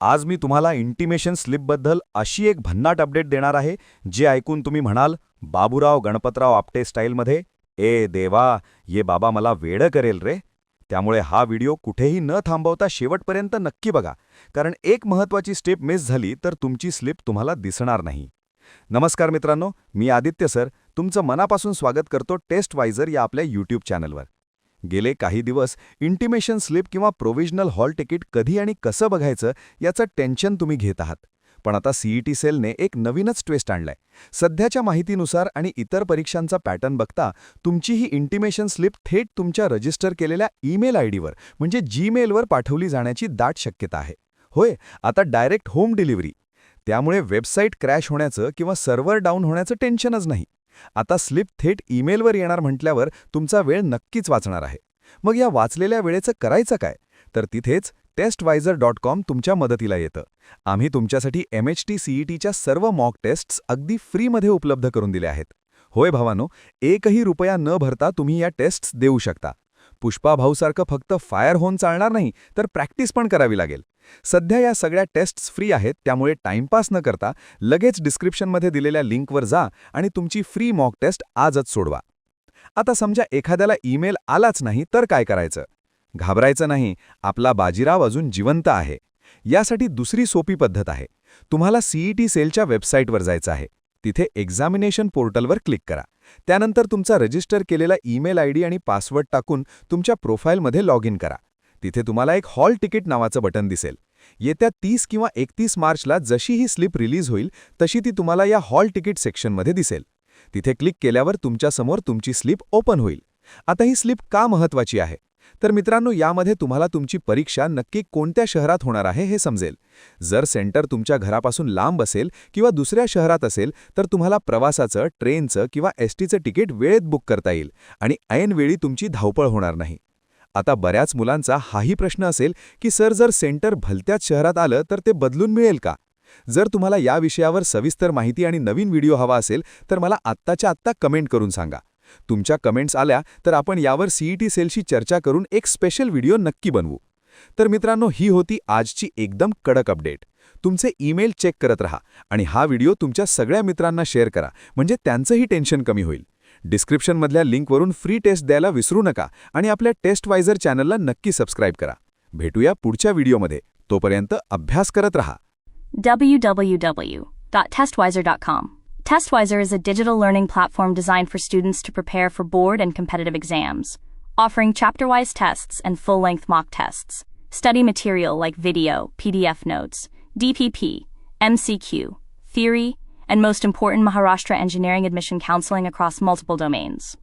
आज मी तुम्हाला इंटिमेशन स्लिपबद्दल अशी एक भन्नाट अपडेट देणार आहे, जे ऐकून तुम्ही म्हणाल, बाबूराव गणपतराव आपटे स्टाईलमध्ये, ए देवा, ये बाबा मला वेडं करेल रे. त्यामुळे हा व्हिडिओ कुठेही न थांबवता शेवटपर्यंत नक्की बघा, कारण एक महत्त्वाची स्टेप मिस झाली तर तुमची स्लिप तुम्हाला दिसणार नाही. नमस्कार मित्रांनो, मी आदित्य सर तुमचं मनापासून स्वागत करतो टेस्टवायझर या आपल्या यूट्यूब चॅनलवर. गेले काही दिवस इंटिमेशन स्लिप किंवा प्रोव्हिजनल हॉल तिकीट कधी आणि कसं बघायचं याचं टेन्शन तुम्ही घेत आहात. पण आता सीईटी सेलने एक नवीनच ट्विस्ट आणलाय. सध्याच्या माहितीनुसार आणि इतर परीक्षांचा पॅटर्न बघता तुमची ही इंटिमेशन स्लिप थेट तुमच्या रजिस्टर केलेल्या ईमेल आयडीवर म्हणजे जीमेलवर पाठवली जाण्याची दाट शक्यता आहे. होय, आता डायरेक्ट होम डिलिव्हरी. त्यामुळे वेबसाईट क्रॅश होण्याचं किंवा सर्व्हर डाऊन होण्याचं टेन्शनच नाही. आता स्लिप थेट ईमेलवर येणार म्हटल्यावर तुमचा वेळ नक्कीच वाचणार आहे. मग या वाचलेल्या वेळेचं करायचं काय? तर तिथेच testwiser.com तुमच्या मदतीला येतं. आम्ही तुमच्यासाठी MHT CETच्या सर्व मॉक टेस्ट्स अगदी फ्रीमध्ये उपलब्ध करून दिल्या आहेत. होय भावानो, एकही रुपया न भरता तुम्ही या टेस्ट्स देऊ शकता. पुष्पा भाऊसारखं फक्त फायर होऊन चालणार नाही, तर प्रॅक्टिस पण करावी लागेल. सध्या या सगळ्या टेस्ट्स फ्री आहेत, त्यामुळे टाइमपास न करता लगेच डिस्क्रिप्शनमध्ये दिलेल्या लिंकवर जा आणि तुमची फ्री मॉक टेस्ट आजच सोडवा. आता समजा एखाद्याला ईमेल आलाच नाही तर काय करायचं? घाबरायचं नाही, आपला बाजीराव अजून जिवंत आहे. यासाठी दुसरी सोपी पद्धत आहे. तुम्हाला सीईटी सेलच्या वेबसाईटवर जायचं आहे. तिथे एक्झामिनेशन पोर्टलवर क्लिक करा. त्यानंतर तुमचा रजिस्टर केलेला ईमेल आयडी आणि पासवर्ड टाकून तुमच्या प्रोफाईलमध्ये लॉग इन करा. तिथे तुम्हाला एक हॉल तिकीट नावाचं बटन दिसेल. येत्या 30 किंवा 31 मार्चला जशी ही स्लिप रिलीज होईल तशी ती तुम्हाला या हॉल तिकीट सेक्शनमध्ये दिसेल. तिथे क्लिक केल्यावर तुमच्यासमोर तुमची स्लिप ओपन होईल. आता ही स्लिप का महत्त्वाची आहे? तर मित्रांनो, यामध्ये तुम्हाला तुमची परीक्षा नक्की कोणत्या शहरात होणार आहे हे समजेल. जर सेंटर तुमच्या घरापासून लांब असेल किंवा दुसऱ्या शहरात असेल तर तुम्हाला प्रवासाचं, ट्रेनचं किंवा एसटीचं तिकीट वेळेत बुक करता येईल आणि ऐनवेळी तुमची धावपळ होणार नाही. आता बऱ्याच मुलांचा हाही प्रश्न असेल की सर, जर सेंटर भलत्याच शहरात आलं तर ते बदलून मिळेल का? जर तुम्हाला या विषयावर सविस्तर माहिती आणि नवीन व्हिडिओ हवा असेल तर मला आत्ताच्या आत्ता कमेंट करून सांगा. तुमच्या कमेंट्स आल्या तर आपण यावर सीईटी सेलशी चर्चा करून एक स्पेशल व्हिडिओ नक्की बनवू. तर मित्रांनो, ही होती आजची एकदम कडक अपडेट. तुमचे ईमेल चेक करत राहा आणि हा व्हिडिओ तुमच्या सगळ्या मित्रांना शेअर करा, म्हणजे त्यांचंही टेन्शन कमी होईल. डिस्क्रिप्शनमधल्या लिंकवरून फ्री टेस्ट द्यायला विसरू नका आणि आपल्या टेस्टवायझर चॅनलला नक्की सबस्क्राईब करा. भेटूया पुढच्या व्हिडिओमध्ये. तोपर्यंत अभ्यास करत राहा. www.testwiser.com. Testwiser is a digital learning platform designed for students to prepare for board and competitive exams, offering chapter-wise tests and full-length mock tests. Study material like video, PDF notes, DPP, MCQ, theory, and most important, Maharashtra engineering admission counseling across multiple domains.